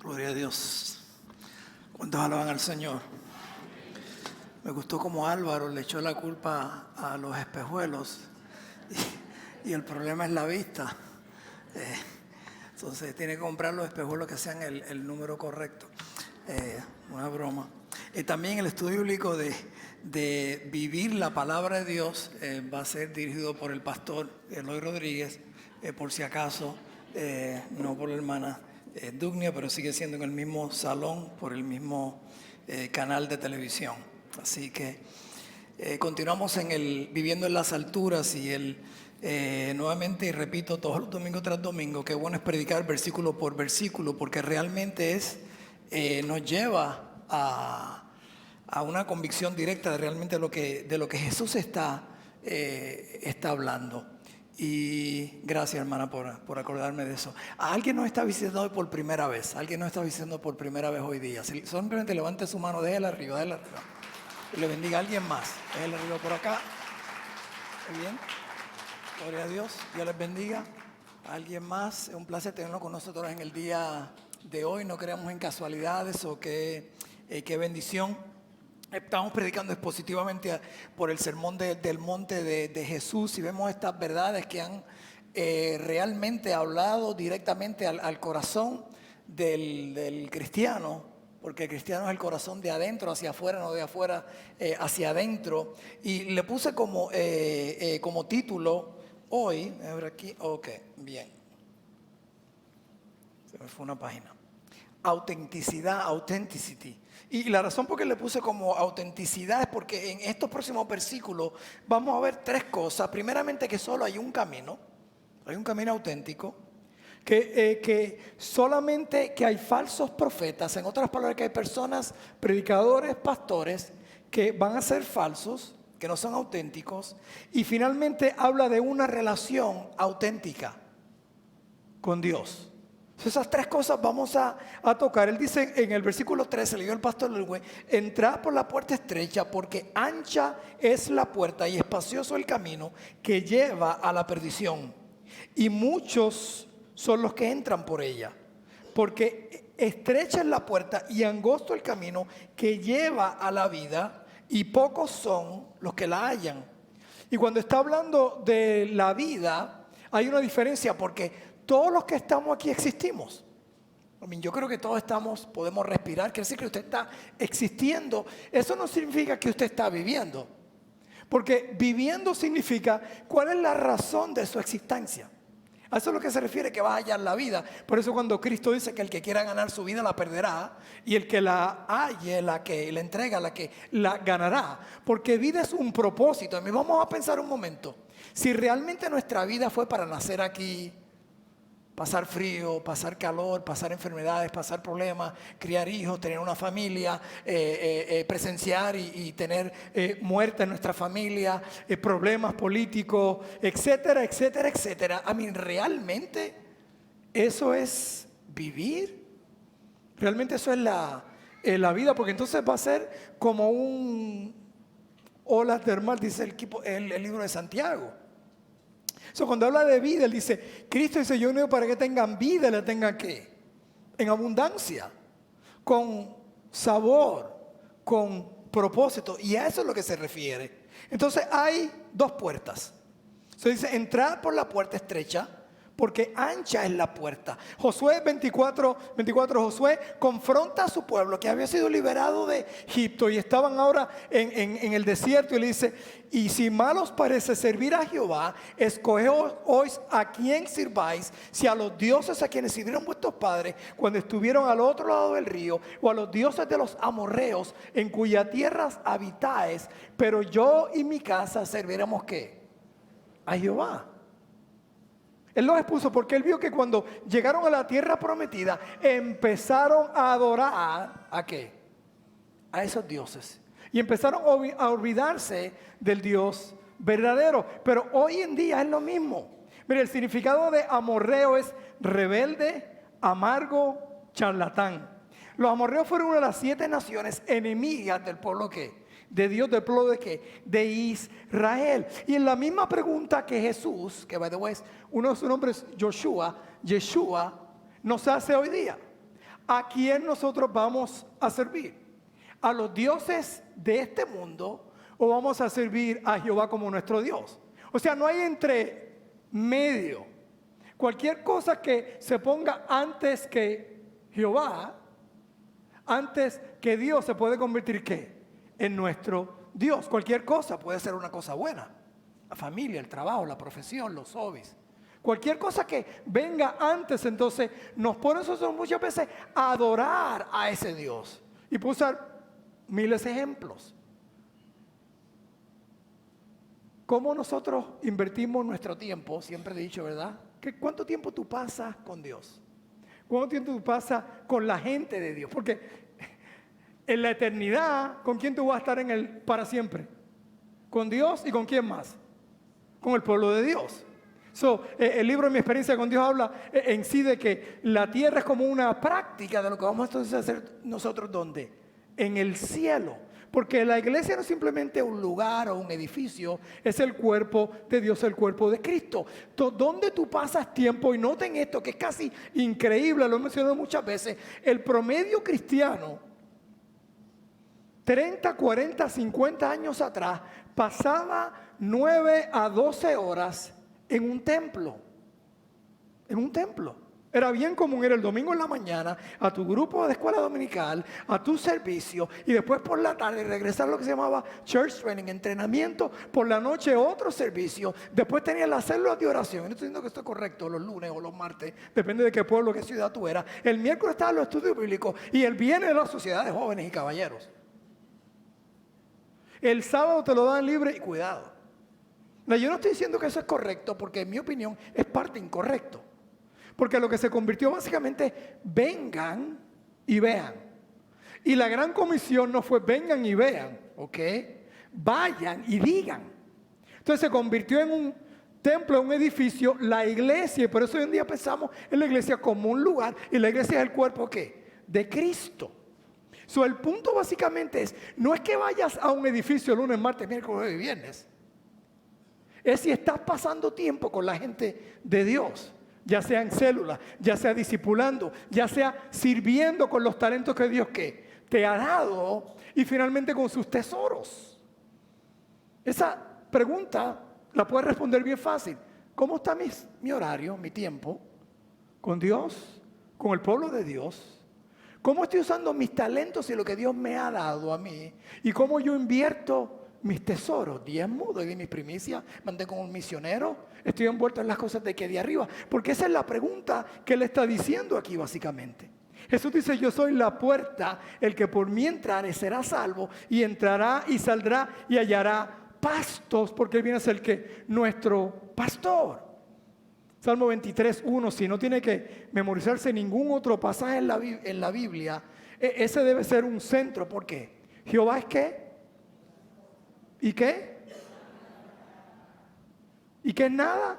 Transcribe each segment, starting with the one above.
Gloria a Dios. ¿Cuántos alaban al Señor? Me gustó como Álvaro le echó la culpa a los espejuelos y el problema es la vista. Entonces tiene que comprar los espejuelos que sean el número correcto. Una broma. También el estudio bíblico de vivir la palabra de Dios va a ser dirigido por el pastor Eloy Rodríguez, por si acaso, no por la hermana Dugnia, pero sigue siendo en el mismo salón, por el mismo canal de televisión. Así que continuamos viviendo en las alturas y nuevamente, y repito todos los domingos tras domingo, qué bueno es predicar versículo por versículo, porque realmente nos lleva a una convicción directa de realmente de lo que Jesús está hablando. Y gracias, hermana, por acordarme de eso. ¿Alguien nos está visitando hoy por primera vez? ¿Alguien nos está visitando por primera vez hoy día? Simplemente levante su mano, déjela arriba, déjela arriba. Y le bendiga a alguien más. Déjela arriba por acá. Muy bien. Gloria a Dios. Dios les bendiga. A alguien más. Es un placer tenerlo con nosotros en el día de hoy. No creamos en casualidades o qué bendición. Estamos predicando expositivamente por el sermón del monte de Jesús y vemos estas verdades que han realmente hablado directamente al corazón del cristiano, porque el cristiano es el corazón de adentro hacia afuera, no de afuera hacia adentro. Y le puse como título hoy, a ver aquí, ok, bien, se me fue una página, autenticidad, authenticity. Y la razón por qué le puse como autenticidad es porque en estos próximos versículos vamos a ver tres cosas. Primeramente, que solo hay un camino auténtico, que solamente que hay falsos profetas, en otras palabras, que hay personas, predicadores, pastores, que van a ser falsos, que no son auténticos. Y finalmente habla de una relación auténtica con Dios. Esas tres cosas vamos a tocar. Él dice en el versículo 13, leyó el pastor Lelwe: entrad por la puerta estrecha, porque ancha es la puerta y espacioso el camino que lleva a la perdición, y muchos son los que entran por ella. Porque estrecha es la puerta y angosto el camino que lleva a la vida, y pocos son los que la hallan. Y cuando está hablando de la vida, hay una diferencia, porque todos los que estamos aquí existimos. Yo creo que todos podemos respirar. Quiere decir que usted está existiendo. Eso no significa que usted está viviendo, porque viviendo significa cuál es la razón de su existencia. A eso es lo que se refiere que va a hallar la vida. Por eso cuando Cristo dice que el que quiera ganar su vida la perderá, y el que la halle, la que la entrega, la que la ganará. Porque vida es un propósito. Y vamos a pensar un momento, si realmente nuestra vida fue para nacer aquí, pasar frío, pasar calor, pasar enfermedades, pasar problemas, criar hijos, tener una familia, presenciar y tener muerte en nuestra familia, problemas políticos, etcétera, etcétera, etcétera. ¿Realmente eso es vivir? ¿Realmente eso es la vida? Porque entonces va a ser como un olas del mar, dice el libro de Santiago. Cuando habla de vida, él dice, Cristo dice: yo no venido para que tengan vida y la tengan ¿qué? En abundancia, con sabor, con propósito. Y a eso es lo que se refiere. Entonces hay dos puertas. Dice: entrad por la puerta estrecha, porque ancha es la puerta. Josué 24, Josué confronta a su pueblo que había sido liberado de Egipto y estaban ahora en el desierto, y le dice: y si mal os parece servir a Jehová, escogeos hoy a quién sirváis, si a los dioses a quienes sirvieron vuestros padres cuando estuvieron al otro lado del río, o a los dioses de los amorreos en cuya tierras habitáis, pero yo y mi casa serviremos ¿qué? A Jehová. Él los expuso porque él vio que cuando llegaron a la tierra prometida, empezaron a adorar ¿a qué? A esos dioses. Y empezaron a olvidarse del Dios verdadero. Pero hoy en día es lo mismo. Mire, el significado de amorreo es rebelde, amargo, charlatán. Los amorreos fueron una de las 7 naciones enemigas del pueblo ¿qué? De Dios, del pueblo de ¿qué? De Israel. Y en la misma pregunta que Jesús, que by the way, uno de sus nombres Yeshua, nos hace hoy día: ¿a quién nosotros vamos a servir? ¿A los dioses de este mundo o vamos a servir a Jehová como nuestro Dios? O sea, no hay entre medio. Cualquier cosa que se ponga antes que Jehová, antes que Dios, se puede convertir ¿qué? En nuestro Dios. Cualquier cosa puede ser una cosa buena. La familia, el trabajo, la profesión, los hobbies. Cualquier cosa que venga antes, entonces nos pone nosotros muchas veces a adorar a ese Dios. Y puedo usar miles de ejemplos. ¿Cómo nosotros invertimos nuestro tiempo? Siempre he dicho, ¿verdad? ¿Cuánto tiempo tú pasas con Dios? ¿Cuánto tiempo tú pasas con la gente de Dios? Porque en la eternidad, ¿con quién tú vas a estar para siempre? ¿Con Dios y con quién más? Con el pueblo de Dios. El libro de mi experiencia con Dios habla en sí de que la tierra es como una práctica de lo que vamos a hacer nosotros. ¿Dónde? En el cielo. Porque la iglesia no es simplemente un lugar o un edificio, es el cuerpo de Dios, el cuerpo de Cristo. ¿Dónde tú pasas tiempo? Y noten esto que es casi increíble, lo he mencionado muchas veces. El promedio cristiano, 30, 40, 50 años atrás, pasaba 9 a 12 horas en un templo. En un templo. Era bien común ir el domingo en la mañana a tu grupo de escuela dominical, a tu servicio, y después por la tarde regresar a lo que se llamaba church training, entrenamiento, por la noche otro servicio, después tenías las células de oración. No estoy diciendo que esto es correcto los lunes o los martes, depende de qué pueblo, qué ciudad tú eras. El miércoles estaban los estudios bíblicos y el viernes la sociedad de jóvenes y caballeros. El sábado te lo dan libre y cuidado. No, yo no estoy diciendo que eso es correcto, porque en mi opinión es parte incorrecto. Porque lo que se convirtió básicamente, vengan y vean. Y la gran comisión no fue vengan y vean, ¿ok? Vayan y digan. Entonces se convirtió en un templo, un edificio, la iglesia. Y por eso hoy en día pensamos en la iglesia como un lugar. Y la iglesia es el cuerpo, ¿qué? De Cristo. El punto básicamente es, no es que vayas a un edificio lunes, martes, miércoles y viernes. Es si estás pasando tiempo con la gente de Dios. Ya sea en células, ya sea discipulando, ya sea sirviendo con los talentos que Dios ¿qué? Te ha dado, y finalmente con sus tesoros. Esa pregunta la puedes responder bien fácil. ¿Cómo está mi horario, mi tiempo con Dios, con el pueblo de Dios? ¿Cómo estoy usando mis talentos y lo que Dios me ha dado a mí? ¿Y cómo yo invierto mis tesoros? Diezmo, doy de mis primicias, mantengo como un misionero, estoy envuelto en las cosas de aquí de arriba. Porque esa es la pregunta que él está diciendo aquí básicamente. Jesús dice, yo soy la puerta, el que por mí entrare será salvo, y entrará y saldrá y hallará pastos, porque él viene a ser que nuestro pastor. Salmo 23, 1, si no tiene que memorizarse ningún otro pasaje en la Biblia, ese debe ser un centro. ¿Por qué? Jehová es ¿qué? ¿Y qué? ¿Y qué es nada?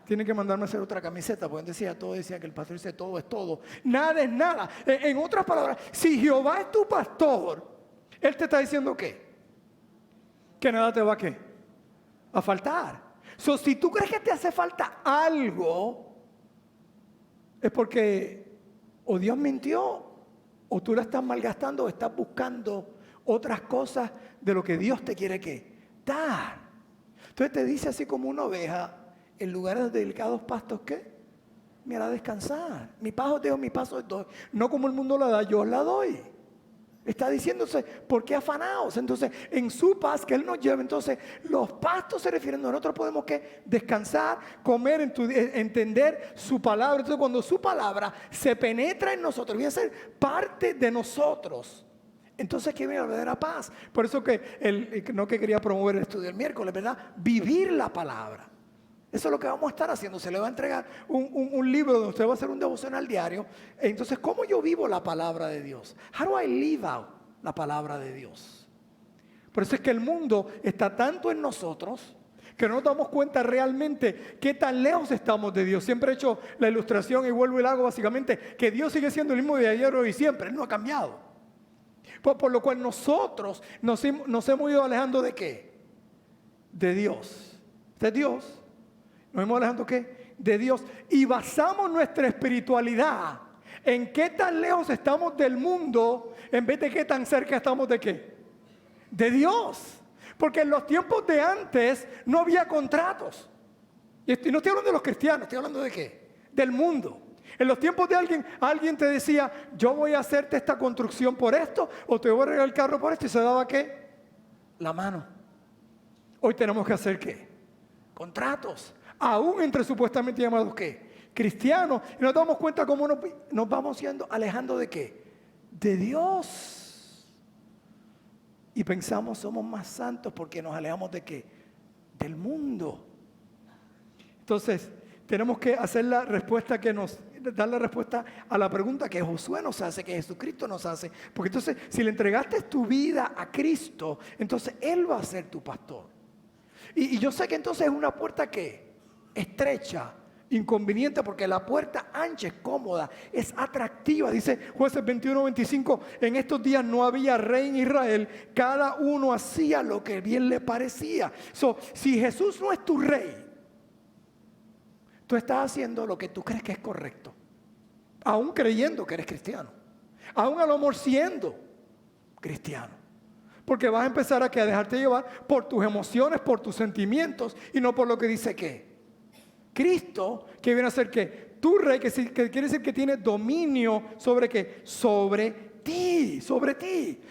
Tienen que mandarme a hacer otra camiseta, porque todos decían que el pastor dice todo es todo. Nada es nada. En otras palabras, si Jehová es tu pastor, Él te está diciendo ¿qué? Que nada te va a ¿qué? A faltar. Si tú crees que te hace falta algo, es porque o Dios mintió, o tú la estás malgastando, o estás buscando otras cosas de lo que Dios te quiere ¿qué? Dar. Entonces te dice así como una oveja, en lugares de delicados pastos, ¿qué? Me hará descansar. Mi paso dejo, mi paso doy. No como el mundo la da, yo la doy. Está diciéndose, ¿por qué afanados? Entonces, en su paz que Él nos lleva, entonces, los pastos se refieren, nosotros podemos ¿qué? Descansar, comer, entender su palabra. Entonces, cuando su palabra se penetra en nosotros, viene a ser parte de nosotros. Entonces, ¿qué viene la verdadera paz? Por eso que no que quería promover el estudio el miércoles, ¿verdad? Vivir la palabra. Eso es lo que vamos a estar haciendo. Se le va a entregar un libro donde usted va a hacer un devocional diario. Entonces, ¿cómo yo vivo la palabra de Dios? How do I live out la palabra de Dios? Por eso es que el mundo está tanto en nosotros que no nos damos cuenta realmente qué tan lejos estamos de Dios. Siempre he hecho la ilustración y vuelvo y la hago básicamente, que Dios sigue siendo el mismo de ayer, hoy y siempre. Él no ha cambiado. Por lo cual nosotros nos hemos ido alejando ¿de qué? De Dios. De Dios. Nos hemos alejando ¿qué? De Dios. Y basamos nuestra espiritualidad ¿En qué tan lejos estamos del mundo en vez de qué tan cerca estamos de qué? De Dios. Porque en los tiempos de antes no había contratos. Y no estoy hablando de los cristianos, estoy hablando de qué? Del mundo. En los tiempos de alguien te decía, yo voy a hacerte esta construcción por esto, o te voy a regalar el carro por esto, y se daba ¿qué? La mano. Hoy tenemos que hacer ¿qué? Contratos. Aún entre supuestamente llamados ¿qué? Cristianos. Y nos damos cuenta cómo nos vamos alejando de ¿qué? De Dios. Y pensamos somos más santos porque nos alejamos de ¿qué? Del mundo. Entonces, tenemos que hacer la respuesta dar la respuesta a la pregunta que Josué nos hace, que Jesucristo nos hace. Porque entonces, si le entregaste tu vida a Cristo, entonces Él va a ser tu pastor. Y yo sé que entonces es una puerta que estrecha, inconveniente, porque la puerta ancha es cómoda, es atractiva. Dice Jueces 21:25, en estos días no había rey en Israel, cada uno hacía lo que bien le parecía. Si Jesús no es tu rey, tú estás haciendo lo que tú crees que es correcto, aún creyendo que eres cristiano, aún a lo mejor siendo cristiano, porque vas a empezar a dejarte llevar por tus emociones, por tus sentimientos, y no por lo que dice que Cristo, que viene a ser que tu rey, que quiere decir que tiene dominio sobre qué, sobre ti.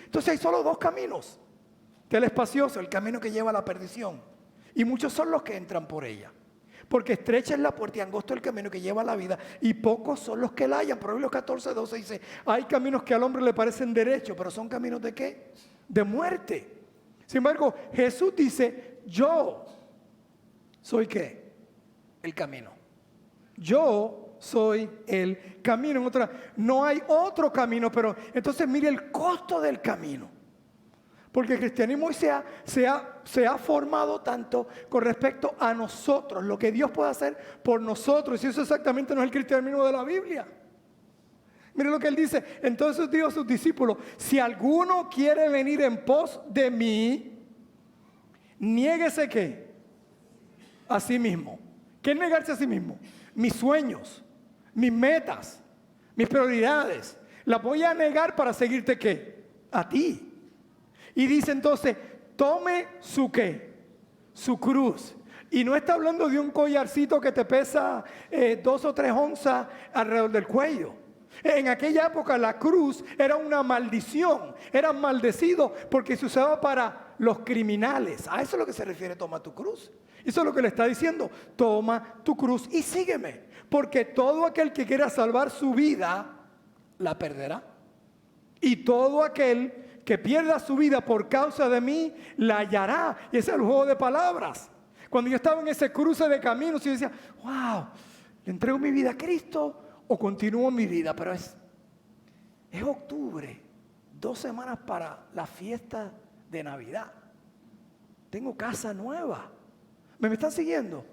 Entonces hay solo dos caminos: el espacioso, el camino que lleva a la perdición, y muchos son los que entran por ella. Porque estrecha es la puerta y angosto el camino que lleva a la vida, y pocos son los que la hallan. Proverbios 14:12 dice, hay caminos que al hombre le parecen derechos, pero son caminos ¿de qué? De muerte. Sin embargo, Jesús dice, yo soy ¿qué? El camino. Yo soy el camino. No hay otro camino, pero entonces mire el costo del camino. Porque el cristianismo hoy se ha formado tanto con respecto a nosotros, lo que Dios puede hacer por nosotros. Y eso exactamente no es el cristianismo de la Biblia. Mire lo que Él dice. Entonces dijo a sus discípulos, si alguno quiere venir en pos de mí, niéguese ¿qué? A sí mismo. ¿Qué es negarse a sí mismo? Mis sueños, mis metas, mis prioridades. Las voy a negar para seguirte ¿qué? A ti. Y dice entonces, tome su ¿qué? Su cruz. Y no está hablando de un collarcito que te pesa 2 o 3 onzas alrededor del cuello. En aquella época la cruz era una maldición. Era maldecido porque se usaba para los criminales. A eso es lo que se refiere, toma tu cruz. Eso es lo que le está diciendo, toma tu cruz y sígueme. Porque todo aquel que quiera salvar su vida, la perderá. Y todo aquel que pierda su vida por causa de mí, la hallará. Y ese es el juego de palabras. Cuando yo estaba en ese cruce de caminos, yo decía, wow, ¿le entrego mi vida a Cristo o continúo mi vida? Pero es octubre, 2 semanas para la fiesta de Navidad. Tengo casa nueva. ¿Me están siguiendo?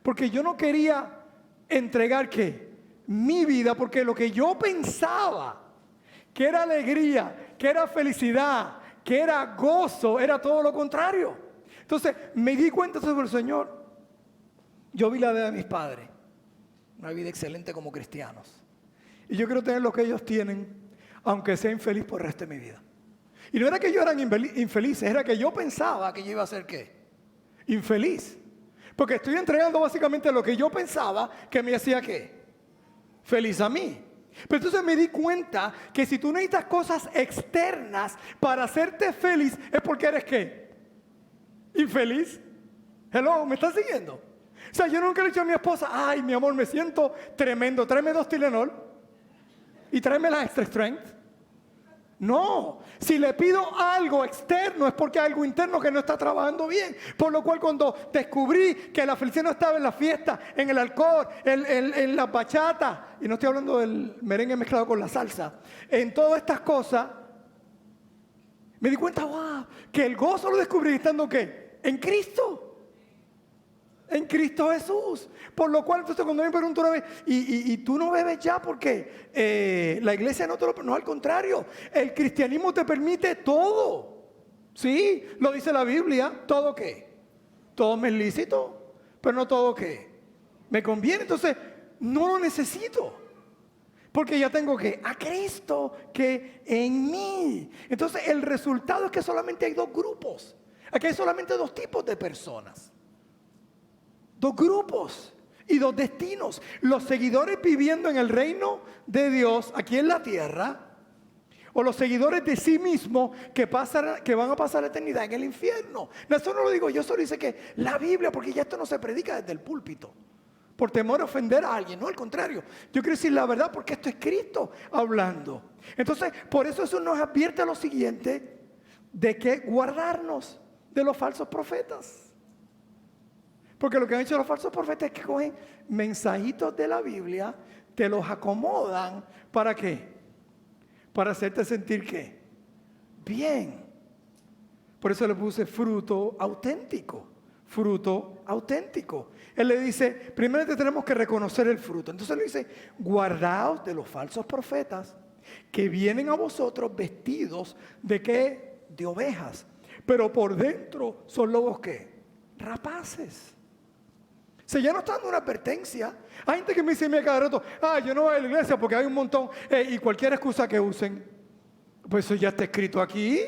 Porque yo no quería entregar ¿qué? Mi vida, porque lo que yo pensaba que era alegría, que era felicidad, que era gozo, era todo lo contrario. Entonces me di cuenta sobre el Señor. Yo vi la vida de mis padres, una vida excelente como cristianos, y yo quiero tener lo que ellos tienen, aunque sea infeliz por el resto de mi vida. Y no era que yo era infelices, era que yo pensaba que yo iba a ser ¿qué? Infeliz. Porque estoy entregando básicamente lo que yo pensaba que me hacía ¿qué? Feliz a mí. Pero entonces me di cuenta que si tú necesitas cosas externas para hacerte feliz, es porque eres ¿qué? Infeliz. Hello, ¿me estás siguiendo? O sea, yo nunca le he dicho a mi esposa, ay, mi amor, me siento tremendo, tráeme 2 Tylenol y tráeme la Extra Strength. No, si le pido algo externo es porque hay algo interno que no está trabajando bien. Por lo cual cuando descubrí que la felicidad no estaba en la fiesta, en el alcohol, en la bachata, y no estoy hablando del merengue mezclado con la salsa, en todas estas cosas, me di cuenta, wow, que el gozo lo descubrí estando ¿qué? En Cristo. En Cristo Jesús. Por lo cual, entonces, cuando me pregunto una vez, ¿y tú no bebes ya? Porque la iglesia no te lo... No, al contrario. El cristianismo te permite todo. Sí, lo dice la Biblia. ¿Todo qué? Todo me es lícito, pero no todo qué. Me conviene. Entonces, no lo necesito. Porque ya tengo que a Cristo que en mí. Entonces el resultado es que solamente hay dos grupos. Aquí hay solamente dos tipos de personas. Dos grupos y dos destinos. Los seguidores viviendo en el reino de Dios aquí en la tierra. O los seguidores de sí mismos que van a pasar la eternidad en el infierno. No, eso no lo digo yo, solo dice que la Biblia, porque ya esto no se predica desde el púlpito. Por temor a ofender a alguien, no, al contrario. Yo quiero decir la verdad porque esto es Cristo hablando. Entonces, por eso nos advierte lo siguiente, de que guardarnos de los falsos profetas. Porque lo que han hecho los falsos profetas es que cogen mensajitos de la Biblia, te los acomodan, ¿para qué? Para hacerte sentir ¿qué? Bien. Por eso le puse fruto auténtico. Fruto auténtico. Él le dice, primero tenemos que reconocer el fruto. Entonces le dice, guardaos de los falsos profetas que vienen a vosotros vestidos ¿de qué? De ovejas. Pero por dentro son lobos ¿qué? Rapaces. O sea, ya no está dando una advertencia. Hay gente que me dice, mira, cada rato, yo no voy a la iglesia porque hay un montón. Y cualquier excusa que usen, pues eso ya está escrito aquí.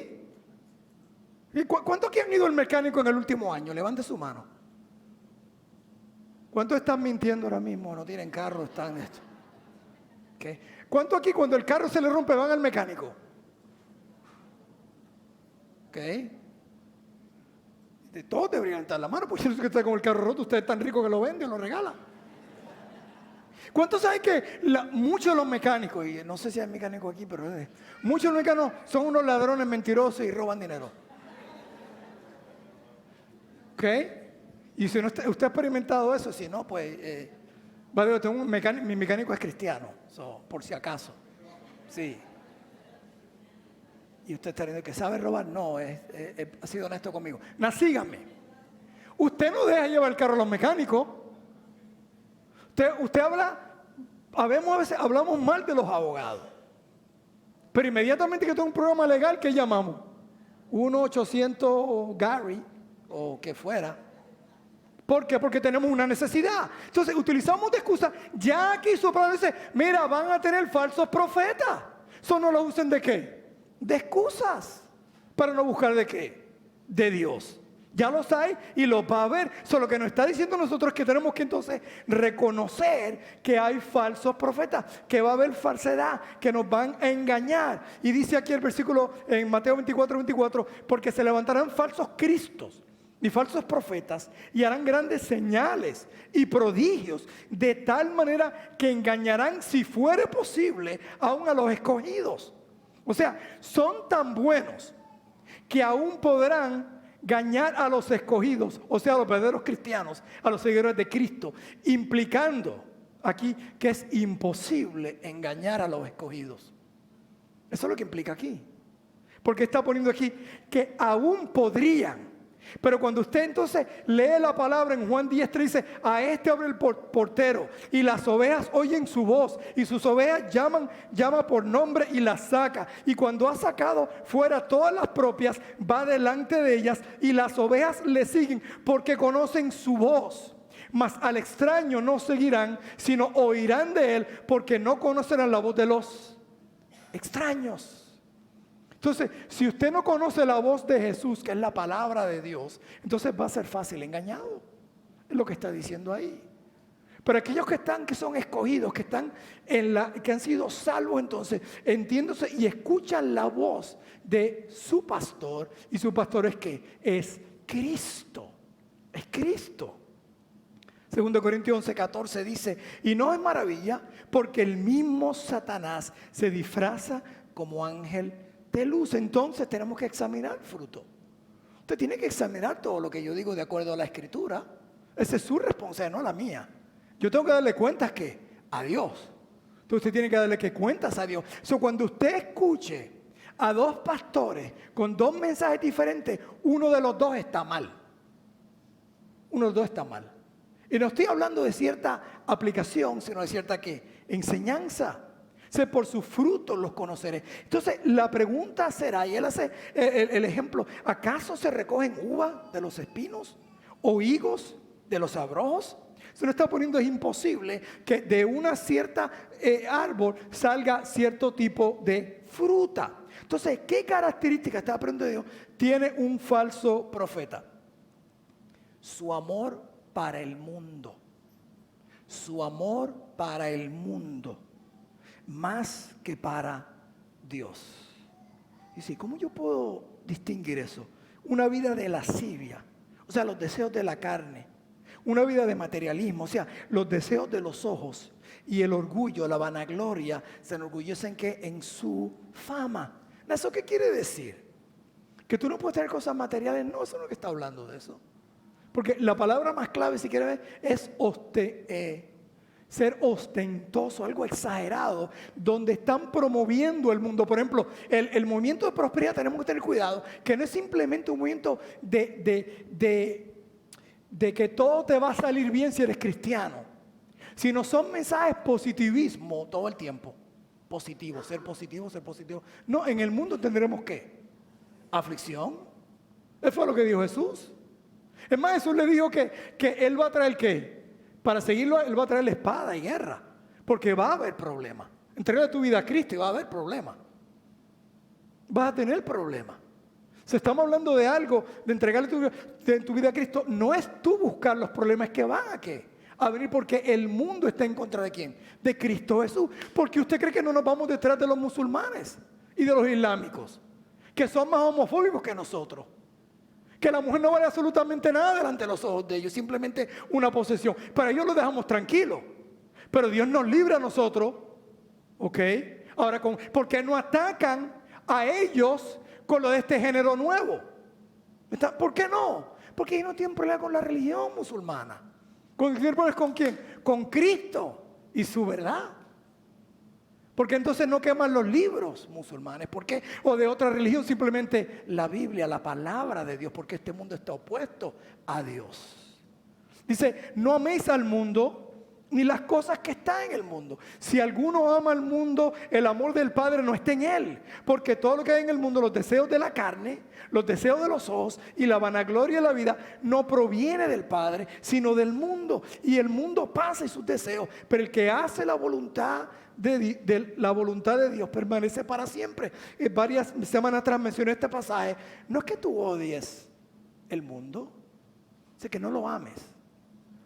¿Y cuántos aquí han ido al mecánico en el último año? Levante su mano. ¿Cuántos están mintiendo ahora mismo? No tienen carro, están esto. ¿Okay? ¿Cuántos aquí cuando el carro se le rompe van al mecánico? ¿Ok? Todos deberían estar la mano, porque yo no sé que está con el carro roto, usted es tan rico que lo vende o lo regala. ¿Cuántos saben que muchos de los mecánicos, y no sé si hay mecánicos aquí, pero muchos de los mecánicos son unos ladrones mentirosos y roban dinero? ¿Ok? Y si no, usted ha experimentado eso, si no, pues, tengo mi mecánico es cristiano, por si acaso. Sí. Y usted está diciendo que sabe robar, no, ha sido honesto conmigo. Sígame. Usted no deja llevar el carro a los mecánicos. Usted a veces hablamos mal de los abogados. Pero inmediatamente que tengo un programa legal, ¿qué llamamos? 1-800-GARY o que fuera. ¿Por qué? Porque tenemos una necesidad. Entonces utilizamos de excusa. Ya aquí su palabra dice, mira, van a tener falsos profetas. ¿Eso no lo usen de qué? De excusas. Para no buscar de qué? De Dios. Ya los hay y los va a ver. Lo que nos está diciendo nosotros es que tenemos que entonces reconocer que hay falsos profetas, que va a haber falsedad, que nos van a engañar. Y dice aquí el versículo en Mateo 24, porque se levantarán falsos cristos y falsos profetas y harán grandes señales y prodigios, de tal manera que engañarán, si fuere posible, aún a los escogidos. O sea, son tan buenos que aún podrán engañar a los escogidos, o sea, a los verdaderos cristianos, a los seguidores de Cristo, implicando aquí que es imposible engañar a los escogidos. Eso es lo que implica aquí. Porque está poniendo aquí que aún podrían. Pero cuando usted entonces lee la palabra en Juan 10:3 dice, a este abre el portero y las ovejas oyen su voz y sus ovejas llama por nombre y las saca. Y cuando ha sacado fuera todas las propias, va delante de ellas y las ovejas le siguen porque conocen su voz. Mas al extraño no seguirán, sino oirán de él porque no conocerán la voz de los extraños. Entonces, si usted no conoce la voz de Jesús, que es la palabra de Dios, entonces va a ser fácil engañado. Es lo que está diciendo ahí. Pero aquellos que son escogidos, que han sido salvos, entonces entiéndose y escuchan la voz de su pastor. Y su pastor es ¿qué? Es Cristo. Es Cristo. 2 Corintios 11:14 dice, y no es maravilla, porque el mismo Satanás se disfraza como ángel de luz. Entonces tenemos que examinar el fruto. Usted tiene que examinar todo lo que yo digo de acuerdo a la Escritura. Esa es su responsabilidad, no la mía. Yo tengo que darle cuentas ¿qué? A Dios. Entonces usted tiene que darle ¿qué? Cuentas a Dios. Cuando usted escuche a dos pastores con dos mensajes diferentes, uno de los dos está mal. Uno de los dos está mal. Y no estoy hablando de cierta aplicación, sino de cierta ¿qué? Enseñanza. Por sus frutos los conoceré. Entonces la pregunta será, y él hace el ejemplo, ¿acaso se recogen uvas de los espinos o higos de los abrojos? Se nos está poniendo, es imposible que de una cierta árbol salga cierto tipo de fruta. Entonces, ¿qué características, está aprendiendo Dios, tiene un falso profeta? Su amor para el mundo. Su amor para el mundo. Más que para Dios. Y sí, ¿cómo yo puedo distinguir eso? Una vida de lascivia, o sea, los deseos de la carne. Una vida de materialismo, o sea, los deseos de los ojos y el orgullo, la vanagloria, se enorgullecen que en su fama. ¿Eso qué quiere decir? Que tú no puedes tener cosas materiales. No, eso no es lo que está hablando de eso. Porque la palabra más clave, si quieres ver, es ser ostentoso, algo exagerado, donde están promoviendo el mundo. Por ejemplo, el movimiento de prosperidad, tenemos que tener cuidado, que no es simplemente un movimiento de que todo te va a salir bien si eres cristiano, sino son mensajes positivismo todo el tiempo. Positivo, ser positivo, ser positivo. No, en el mundo tendremos ¿qué? Aflicción. Eso fue lo que dijo Jesús. Es más, Jesús le dijo que Él va a traer ¿qué? Para seguirlo, Él va a traer la espada y guerra. Porque va a haber problemas. Entrega tu vida a Cristo y va a haber problemas. Vas a tener problemas. Si estamos hablando de algo, de entregarle tu vida a Cristo, no es tú buscar los problemas que van a ¿qué? A venir, porque el mundo está en contra de ¿quién? De Cristo Jesús. Porque usted cree que no nos vamos detrás de los musulmanes y de los islámicos, que son más homofóbicos que nosotros. Que la mujer no vale absolutamente nada delante de los ojos de ellos, simplemente una posesión. Para ellos lo dejamos tranquilo. Pero Dios nos libra a nosotros, ¿ok? Ahora, ¿por qué no atacan a ellos con lo de este género nuevo? ¿Por qué no? Porque ellos no tienen problema con la religión musulmana. ¿Con quién? Con Cristo y su verdad. Porque entonces no queman los libros musulmanes. ¿Por qué? O de otra religión, simplemente la Biblia, la palabra de Dios, porque este mundo está opuesto a Dios. Dice, no améis al mundo ni las cosas que están en el mundo. Si alguno ama al mundo, el amor del Padre no está en él. Porque todo lo que hay en el mundo, los deseos de la carne, los deseos de los ojos y la vanagloria de la vida, no proviene del Padre, sino del mundo. Y el mundo pasa y sus deseos. Pero el que hace la voluntad de Dios permanece para siempre. Varias semanas atrás mencioné este pasaje. No es que tú odies el mundo, es que no lo ames.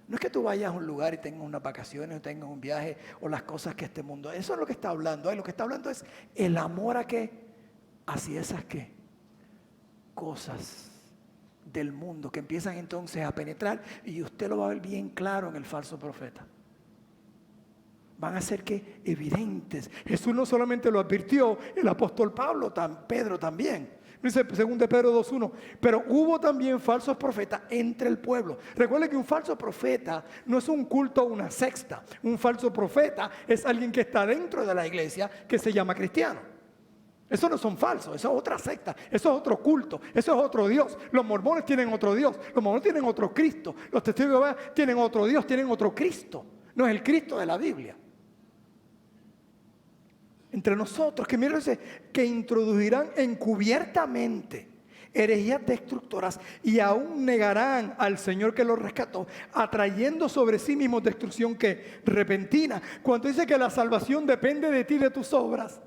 No es que tú vayas a un lugar y tengas unas vacaciones o tengas un viaje o las cosas que este mundo. Eso es lo que está hablando. Lo que está hablando es el amor a qué. Hacia esas qué. Cosas del mundo que empiezan entonces a penetrar, y usted lo va a ver bien claro en el falso profeta. Van a ser que evidentes. Jesús no solamente lo advirtió, el apóstol Pedro también. Dice 2 Pedro 2:1, pero hubo también falsos profetas entre el pueblo. Recuerde que un falso profeta no es un culto o una secta. Un falso profeta es alguien que está dentro de la iglesia que se llama cristiano. Eso no son falsos, eso es otra secta, eso es otro culto, eso es otro Dios. Los mormones tienen otro Dios, los mormones tienen otro Cristo, los testigos de Jehová tienen otro Dios, tienen otro Cristo. No es el Cristo de la Biblia. Entre nosotros, que miren, que introducirán encubiertamente herejías destructoras y aún negarán al Señor que los rescató, atrayendo sobre sí mismos destrucción que repentina. Cuando dice que la salvación depende de ti, de tus obras,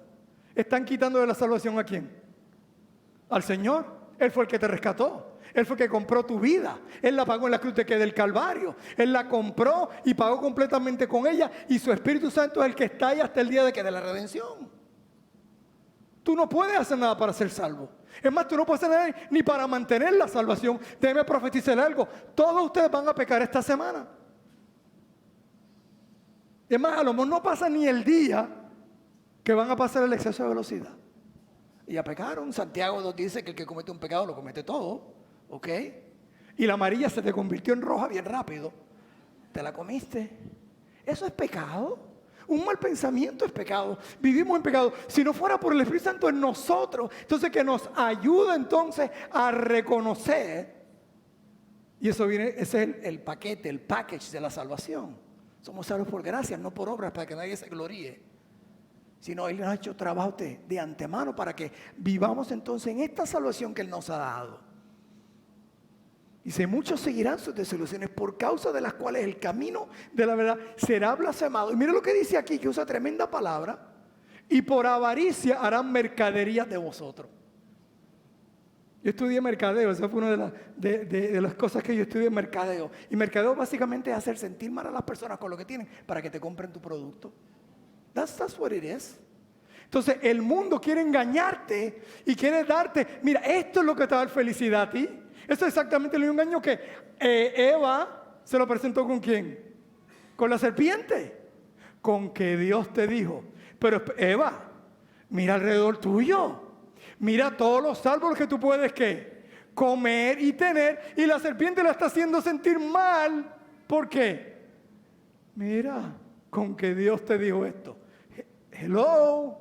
¿están quitando de la salvación a quién? Al Señor. Él fue el que te rescató. Él fue el que compró tu vida. Él la pagó en la cruz del Calvario. Él la compró y pagó completamente con ella. Y su Espíritu Santo es el que está ahí hasta el día de la redención. Tú no puedes hacer nada para ser salvo. Es más, tú no puedes hacer nada ni para mantener la salvación. Déjeme profetizar algo. Todos ustedes van a pecar esta semana. Es más, a lo mejor no pasa ni el día que van a pasar el exceso de velocidad. Y ya pecaron. Santiago nos dice que el que comete un pecado lo comete todo. ¿Ok? Y la amarilla se te convirtió en roja bien rápido. Te la comiste. ¿Eso es pecado? Un mal pensamiento es pecado. Vivimos en pecado. Si no fuera por el Espíritu Santo en nosotros, entonces que nos ayuda entonces a reconocer. Y eso viene, ese es el paquete, el package de la salvación. Somos salvos por gracia, no por obras, para que nadie se gloríe. Sino Él nos ha hecho trabajo de antemano para que vivamos entonces en esta salvación que Él nos ha dado. Dice, muchos seguirán sus desilusiones por causa de las cuales el camino de la verdad será blasfemado. Y mire lo que dice aquí, que usa tremenda palabra. Y por avaricia harán mercaderías de vosotros. Yo estudié mercadeo, esa fue una de las cosas que yo estudié en mercadeo. Y mercadeo básicamente es hacer sentir mal a las personas con lo que tienen para que te compren tu producto. That's what it is. Entonces el mundo quiere engañarte y quiere darte, mira, esto es lo que te va a dar felicidad a ti. Esto es exactamente el mismo engaño que Eva se lo presentó ¿con quién? Con la serpiente. Con que Dios te dijo, pero Eva, mira alrededor tuyo. Mira todos los árboles que tú puedes ¿qué? Comer y tener. Y la serpiente la está haciendo sentir mal. ¿Por qué? Mira, con que Dios te dijo esto. Hello.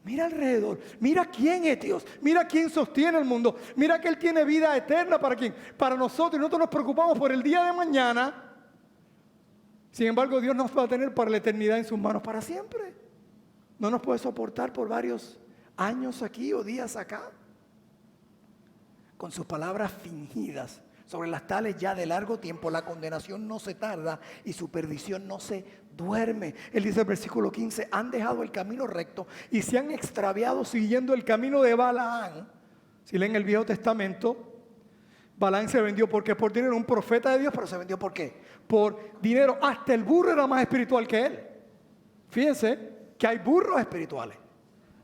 Mira alrededor, mira quién es Dios, mira quién sostiene el mundo, mira que Él tiene vida eterna para quién, para nosotros, y nosotros nos preocupamos por el día de mañana. Sin embargo, Dios nos va a tener para la eternidad en sus manos para siempre. No nos puede soportar por varios años aquí o días acá. Con sus palabras fingidas, sobre las tales ya de largo tiempo, la condenación no se tarda y su perdición no se duerme. Él dice en el versículo 15, han dejado el camino recto y se han extraviado siguiendo el camino de Balaán. Si leen el Viejo Testamento, Balaán se vendió porque por dinero, un profeta de Dios, pero se vendió ¿por qué? Por dinero. Hasta el burro era más espiritual que él. Fíjense que hay burros espirituales.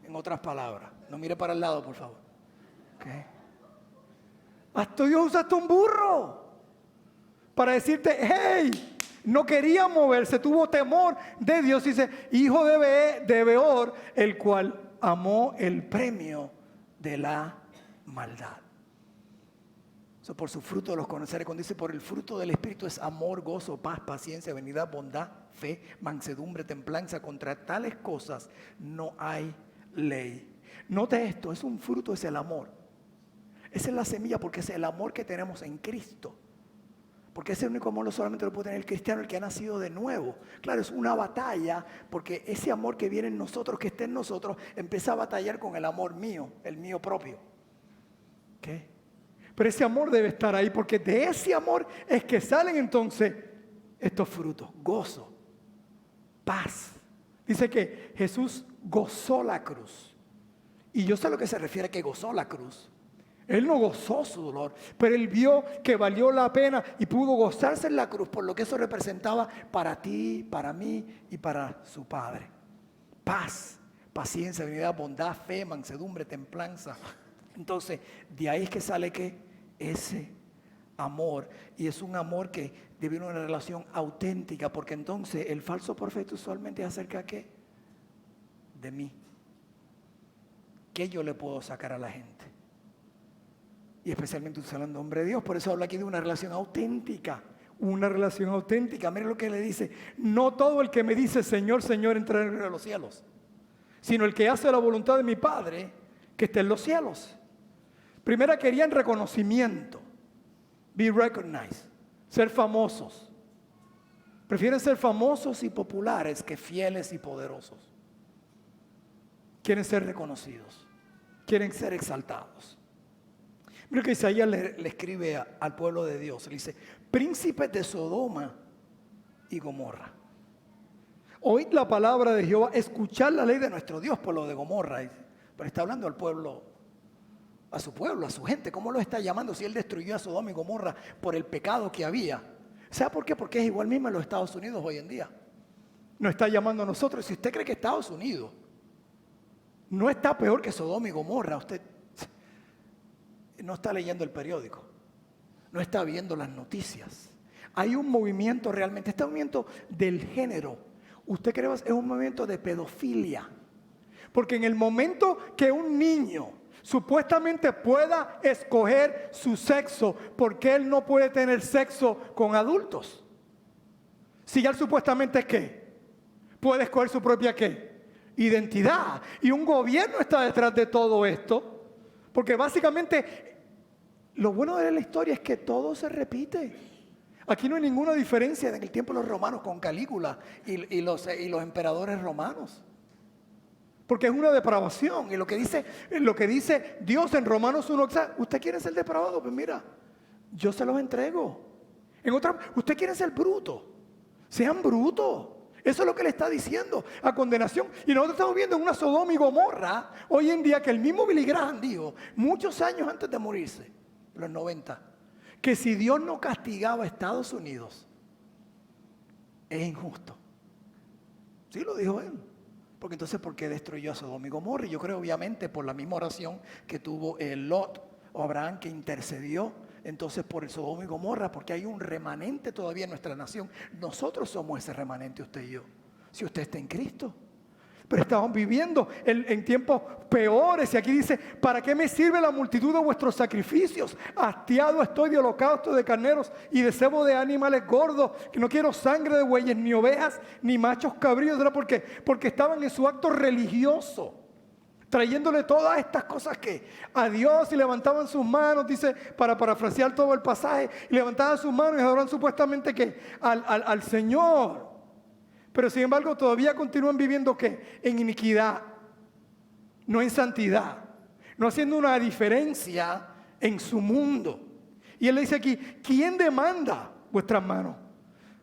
En otras palabras, no mire para el lado, por favor. Okay. Hasta Dios usaste un burro para decirte, hey, no quería moverse, tuvo temor de Dios. Dice, hijo de Beor, el cual amó el premio de la maldad. So, por su fruto los conoceré. Cuando dice por el fruto del Espíritu es amor, gozo, paz, paciencia, benignidad, bondad, fe, mansedumbre, templanza. Contra tales cosas no hay ley. Note esto, es un fruto, es el amor. Esa es la semilla porque es el amor que tenemos en Cristo. Porque ese único amor no solamente lo puede tener el cristiano, el que ha nacido de nuevo. Claro, es una batalla porque ese amor que viene en nosotros, que está en nosotros, empieza a batallar con el amor mío, el mío propio. ¿Qué? Pero ese amor debe estar ahí porque de ese amor es que salen entonces estos frutos. Gozo, paz. Dice que Jesús gozó la cruz. Y yo sé a lo que se refiere que gozó la cruz. Él no gozó su dolor, pero él vio que valió la pena y pudo gozarse en la cruz por lo que eso representaba para ti, para mí y para su Padre. Paz, paciencia, benignidad, bondad, fe, mansedumbre, templanza. Entonces, de ahí es que sale que ese amor, y es un amor que debe una relación auténtica, porque entonces el falso profeta usualmente es acerca ¿qué? De mí. ¿Qué yo le puedo sacar a la gente? Y especialmente usando el nombre de Dios. Por eso habla aquí de una relación auténtica. Una relación auténtica. Mire lo que le dice. No todo el que me dice Señor, Señor entrará en el reino de los cielos, sino el que hace la voluntad de mi Padre que está en los cielos. Primero querían reconocimiento. Be recognized. Ser famosos. Prefieren ser famosos y populares que fieles y poderosos. Quieren ser reconocidos. Quieren ser exaltados. Mira que Isaías le escribe al pueblo de Dios. Le dice, príncipes de Sodoma y Gomorra. Oíd la palabra de Jehová, escuchad la ley de nuestro Dios, pueblo de Gomorra. Pero está hablando al pueblo, a su gente. ¿Cómo lo está llamando si él destruyó a Sodoma y Gomorra por el pecado que había? ¿Sabe por qué? Porque es igual mismo en los Estados Unidos hoy en día. Nos está llamando a nosotros. Si usted cree que Estados Unidos no está peor que Sodoma y Gomorra, usted no está leyendo el periódico, no está viendo las noticias. Hay un movimiento realmente, este movimiento del género, usted cree es un movimiento de pedofilia. Porque en el momento que un niño supuestamente pueda escoger su sexo, porque él no puede tener sexo con adultos. Si ya él supuestamente ¿qué? Puede escoger su propia ¿qué? Identidad. Y un gobierno está detrás de todo esto. Porque básicamente lo bueno de la historia es que todo se repite. Aquí no hay ninguna diferencia en el tiempo de los romanos con Calígula y los emperadores romanos. Porque es una depravación. Y lo que dice Dios en Romanos 1, ¿usted quiere ser depravado? Pues mira, yo se los entrego. Usted quiere ser bruto, sean brutos. Eso es lo que le está diciendo a condenación. Y nosotros estamos viendo en una Sodoma y Gomorra hoy en día que el mismo Billy Graham dijo, muchos años antes de morirse, en los 90, que si Dios no castigaba a Estados Unidos, es injusto. Sí lo dijo él. Porque entonces, ¿por qué destruyó a Sodoma y Gomorra? Y yo creo obviamente por la misma oración que tuvo Lot o Abraham, que intercedió entonces por el Sodoma y Gomorra, porque hay un remanente todavía en nuestra nación. Nosotros somos ese remanente, usted y yo, si usted está en Cristo. Pero estamos viviendo en tiempos peores. Y aquí dice, ¿para qué me sirve la multitud de vuestros sacrificios? Hastiado estoy de holocaustos de carneros y de cebo de animales gordos, que no quiero sangre de bueyes, ni ovejas, ni machos cabríos. ¿Por qué? Porque estaban en su acto religioso, trayéndole todas estas cosas que a Dios, y levantaban sus manos, dice, para parafrasear todo el pasaje, y levantaban sus manos y adoraban supuestamente que al Señor. Pero sin embargo todavía continúan viviendo ¿qué? En iniquidad, no en santidad, no haciendo una diferencia en su mundo. Y él le dice aquí, ¿quién demanda vuestras manos?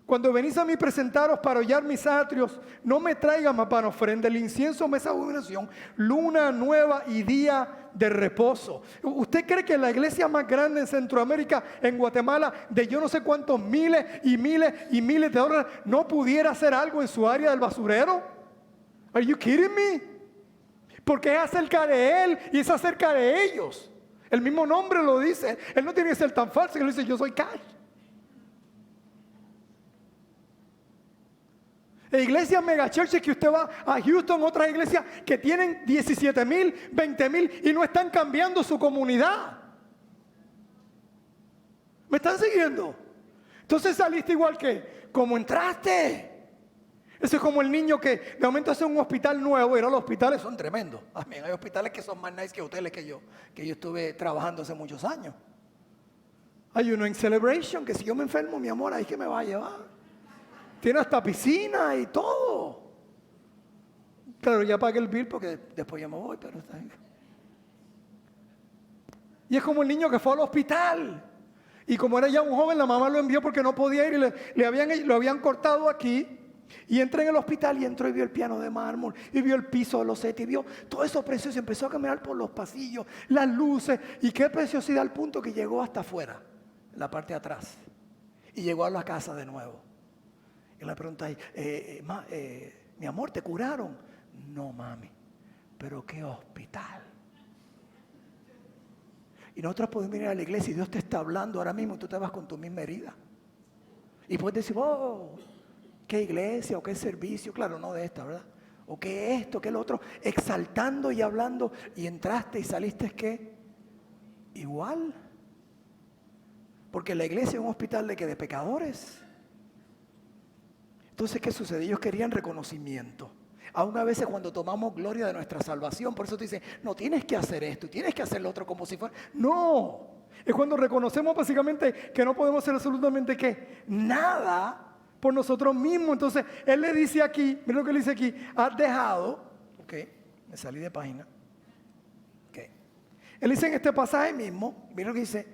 Cuando venís a mí presentaros para hollar mis atrios, no me traigan más pan ofrenda, el incienso me es abominación, luna nueva y día de reposo. ¿Usted cree que la iglesia más grande en Centroamérica, en Guatemala, de yo no sé cuántos miles y miles y miles de dólares, no pudiera hacer algo en su área del basurero? Are you kidding me? Porque es acerca de él y es acerca de ellos. El mismo nombre lo dice. Él no tiene que ser tan falso que él dice, yo soy Cash. Iglesias megachurches que usted va a Houston, otras iglesias que tienen 17,000, 20,000 y no están cambiando su comunidad. ¿Me están siguiendo? Entonces saliste igual que como entraste. Eso es como el niño que de momento hace un hospital nuevo y los hospitales son tremendos. Amén. Hay hospitales que son más nice que hoteles que yo estuve trabajando hace muchos años. Hay uno en Celebration que si yo me enfermo, mi amor, ahí que me va a llevar. Tiene hasta piscina y todo. Claro, ya pagué el bill porque después ya me voy, pero está bien. Y es como el niño que fue al hospital. Y como era ya un joven, la mamá lo envió porque no podía ir y lo habían cortado aquí. Y entré en el hospital y entró y vio el piano de mármol, y vio el piso de losetas, y vio todo eso precioso. Empezó a caminar por los pasillos, las luces, y qué preciosidad al punto que llegó hasta afuera, en la parte de atrás. Y llegó a la casa de nuevo. Y le pregunta ahí, mi amor, ¿te curaron? No, mami, pero qué hospital. Y nosotros podemos venir a la iglesia y Dios te está hablando ahora mismo y tú te vas con tu misma herida. Y puedes decir, oh, qué iglesia o qué servicio, claro, no de esta, ¿verdad? O qué esto, qué lo otro, exaltando y hablando, y entraste y saliste, ¿qué? Igual. Porque la iglesia es un hospital de pecadores. Entonces, ¿qué sucede? Ellos querían reconocimiento. Aún a veces cuando tomamos gloria de nuestra salvación, por eso te dicen, no tienes que hacer esto, tienes que hacer lo otro como si fuera. No, es cuando reconocemos básicamente que no podemos hacer absolutamente ¿qué? Nada por nosotros mismos. Entonces, él le dice aquí, mira lo que le dice aquí, has dejado, ok, me salí de página, ok. Él dice en este pasaje mismo, mira lo que dice,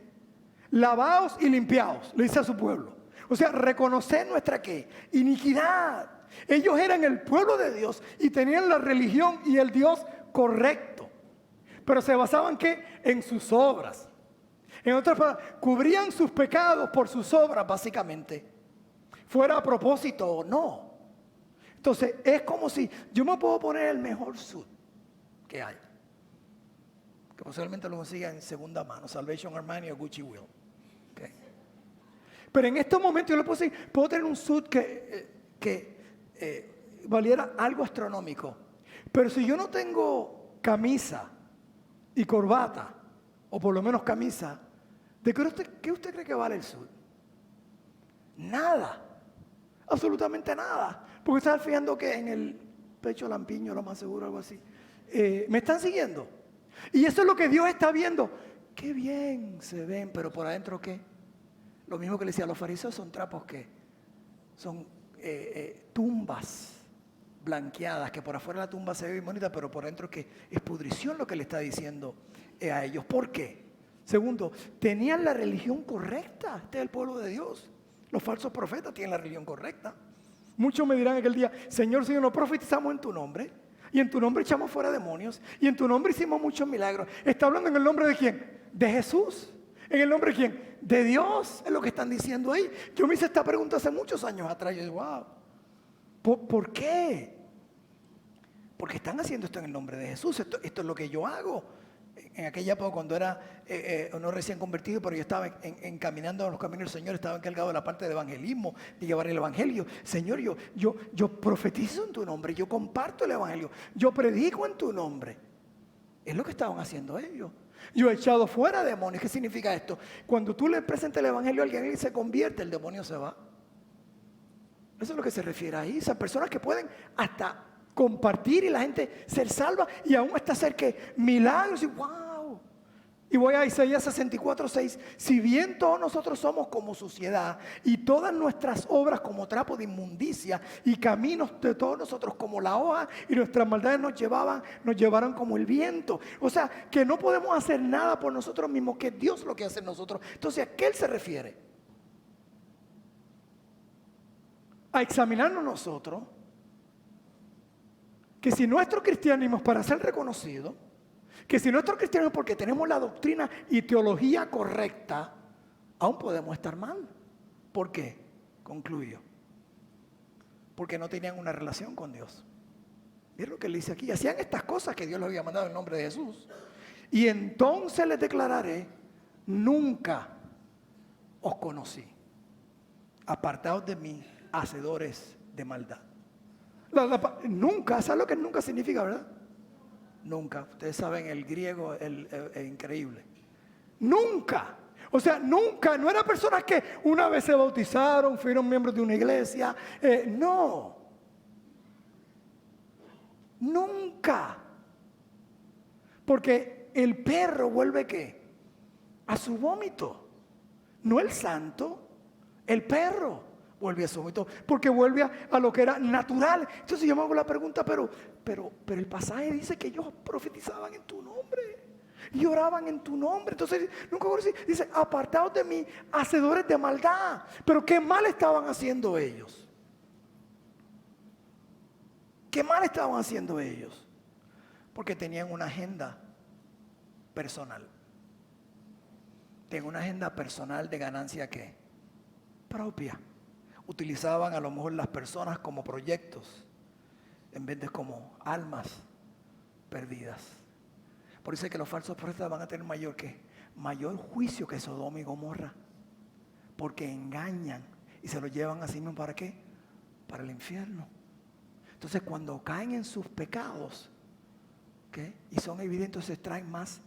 lavaos y limpiaos, le dice a su pueblo. O sea, reconocer nuestra ¿qué? Iniquidad. Ellos eran el pueblo de Dios y tenían la religión y el Dios correcto. Pero se basaban ¿qué? En sus obras. En otras palabras, cubrían sus pecados por sus obras, básicamente. Fuera a propósito o no. Entonces, es como si yo me puedo poner el mejor suit que hay. Que posiblemente lo consiga en segunda mano, Salvation Armani o Gucci Will. Okay. Pero en estos momentos yo le puedo decir, puedo tener un suit que valiera algo astronómico. Pero si yo no tengo camisa y corbata, o por lo menos camisa, ¿de qué usted cree que vale el suit? Nada. Absolutamente nada. Porque está fijando que en el pecho lampiño, lo más seguro, algo así. ¿Me están siguiendo? Y eso es lo que Dios está viendo. Qué bien se ven, pero por adentro ¿qué? Lo mismo que le decía a los fariseos, son trapos que son tumbas blanqueadas, que por afuera la tumba se ve bien bonita, pero por dentro ¿qué? Es pudrición lo que le está diciendo a ellos. ¿Por qué? Segundo, tenían la religión correcta. Este es el pueblo de Dios. Los falsos profetas tienen la religión correcta. Muchos me dirán aquel día, Señor, no profetizamos en tu nombre, y en tu nombre echamos fuera demonios, y en tu nombre hicimos muchos milagros. ¿Está hablando en el nombre de quién? De Jesús. ¿En el nombre de quién? De Dios, es lo que están diciendo ahí. Yo me hice esta pregunta hace muchos años atrás. Yo digo, wow, ¿por qué? Porque están haciendo esto en el nombre de Jesús. Esto es lo que yo hago. En aquella época, cuando era no recién convertido, pero yo estaba encaminando a los caminos del Señor, estaba encargado de la parte de evangelismo, de llevar el evangelio. Señor, yo profetizo en tu nombre, yo comparto el evangelio, yo predico en tu nombre. Es lo que estaban haciendo ellos. Yo he echado fuera demonios. ¿Qué significa esto? Cuando tú le presentas el evangelio a alguien y se convierte, el demonio se va. Eso es lo que se refiere ahí. Esas personas que pueden hasta compartir y la gente ser salva y aún hasta hacer que milagros y wow. Y voy a Isaías 64:6. Si bien todos nosotros somos como suciedad y todas nuestras obras como trapo de inmundicia y caminos de todos nosotros como la hoja y nuestras maldades nos llevaron como el viento. O sea, que no podemos hacer nada por nosotros mismos, que Dios lo que hace en nosotros. Entonces, ¿a qué Él se refiere? A examinarnos nosotros. Que si nuestro cristianismo es para ser reconocido, que si nuestro cristianismo es porque tenemos la doctrina y teología correcta, aún podemos estar mal. ¿Por qué? Concluyo. Porque no tenían una relación con Dios. Miren lo que él dice aquí. Hacían estas cosas que Dios les había mandado en nombre de Jesús. Y entonces les declararé, nunca os conocí. Apartaos de mí, hacedores de maldad. Nunca, ¿sabes lo que nunca significa, verdad? Nunca. Ustedes saben el griego, el increíble. Nunca. O sea, nunca. No eran personas que una vez se bautizaron, fueron miembros de una iglesia. No. Nunca. Porque el perro vuelve ¿qué? A su vómito. No el santo, el perro vuelve a su vómito, porque vuelve a lo que era natural. Entonces yo me hago la pregunta, pero el pasaje dice que ellos profetizaban en tu nombre y oraban en tu nombre. Entonces nunca dice, apartaos de mí, hacedores de maldad. Pero ¿qué mal estaban haciendo ellos? ¿Qué mal estaban haciendo ellos? Porque tenían una agenda personal. Tenían una agenda personal de ganancia ¿qué? Propia. Utilizaban a lo mejor las personas como proyectos en vez de como almas perdidas. Por eso es que los falsos profetas van a tener mayor juicio que Sodoma y Gomorra, porque engañan y se lo llevan a sí mismos. ¿Para qué? Para el infierno. Entonces cuando caen en sus pecados, ¿qué? Y son evidentes, se traen más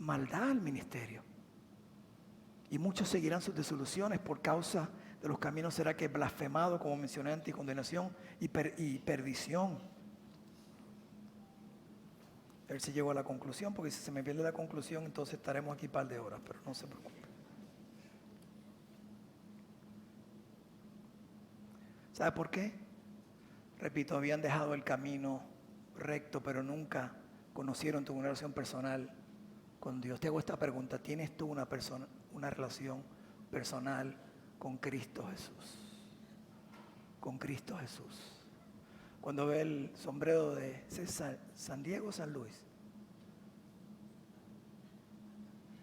maldad al ministerio. Y muchos seguirán sus desilusiones por causa de los caminos será que blasfemado, como mencioné antes, y condenación y perdición. A ver si llego a la conclusión, porque si se me pierde la conclusión, entonces estaremos aquí un par de horas, pero no se preocupe. ¿Sabe por qué? Repito, habían dejado el camino recto, pero nunca conocieron tu relación personal con Dios. Te hago esta pregunta: ¿tienes tú una relación personal con Cristo Jesús? Con Cristo Jesús. Cuando ve el sombrero de César, San Diego, San Luis.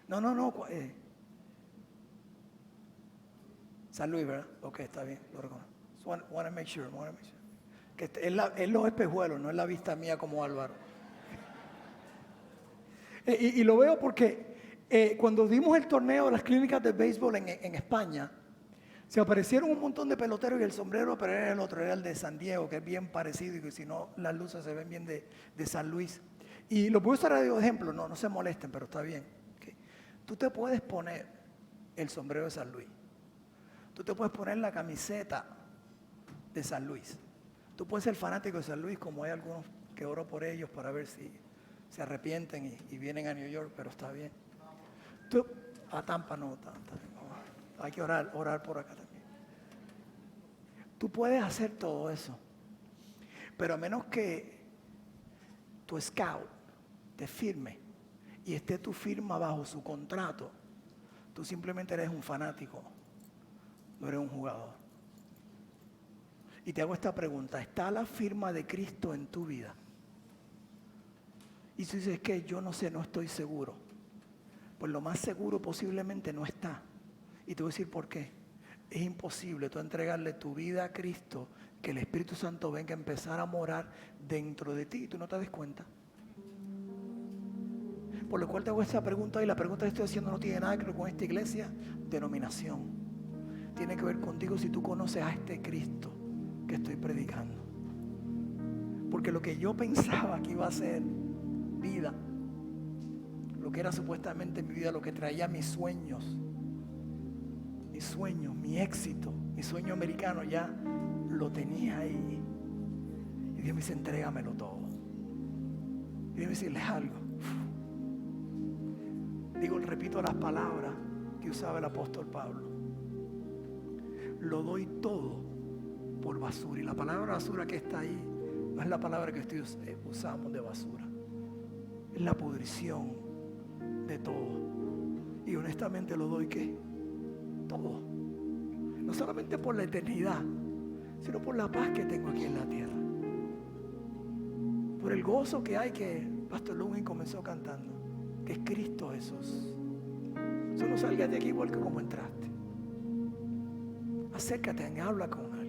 No. San Luis, ¿verdad? Ok, está bien, lo reconozco. Want to make sure. Que es los espejuelos, no es la vista mía como Álvaro. Y lo veo porque cuando dimos el torneo de las clínicas de béisbol en España, se aparecieron un montón de peloteros y el sombrero, pero era el otro, era el de San Diego, que es bien parecido, y que si no las luces se ven bien de San Luis. Y lo puedo usar de ejemplo, no se molesten, pero está bien. ¿Okay? Tú te puedes poner el sombrero de San Luis. Tú te puedes poner la camiseta de San Luis. Tú puedes ser fanático de San Luis, como hay algunos que oro por ellos para ver si se arrepienten y vienen a New York, pero está bien. A Tampa no. Hay que orar por acá también. Tú puedes hacer todo eso, pero a menos que tu scout te firme y esté tu firma bajo su contrato, tú simplemente eres un fanático, no eres un jugador. Y te hago esta pregunta, ¿está la firma de Cristo en tu vida? Y si dices que yo no sé, no estoy seguro, pues lo más seguro posiblemente no está. Y te voy a decir por qué. Es imposible tú entregarle tu vida a Cristo, que el Espíritu Santo venga a empezar a morar dentro de ti y tú no te des cuenta. Por lo cual te hago esta pregunta, y la pregunta que estoy haciendo no tiene nada que ver con esta iglesia, denominación. Tiene que ver contigo si tú conoces a este Cristo que estoy predicando. Porque lo que yo pensaba que iba a ser vida, lo que era supuestamente mi vida, lo que traía mis sueños, mi éxito, mi sueño americano, ya lo tenía ahí. Y Dios me dice, entrégamelo todo. Y Dios me dice, decirles algo. Repito las palabras que usaba el apóstol Pablo. Lo doy todo por basura. Y la palabra basura que está ahí no es la palabra que usamos de basura. Es la pudrición de todo. Y honestamente lo doy ¿qué? Todo. No solamente por la eternidad, sino por la paz que tengo aquí en la tierra. Por el gozo que hay, que Pastor Lugin comenzó cantando, que es Cristo Jesús. Solo salgas de aquí igual que como entraste. Acércate, habla con él.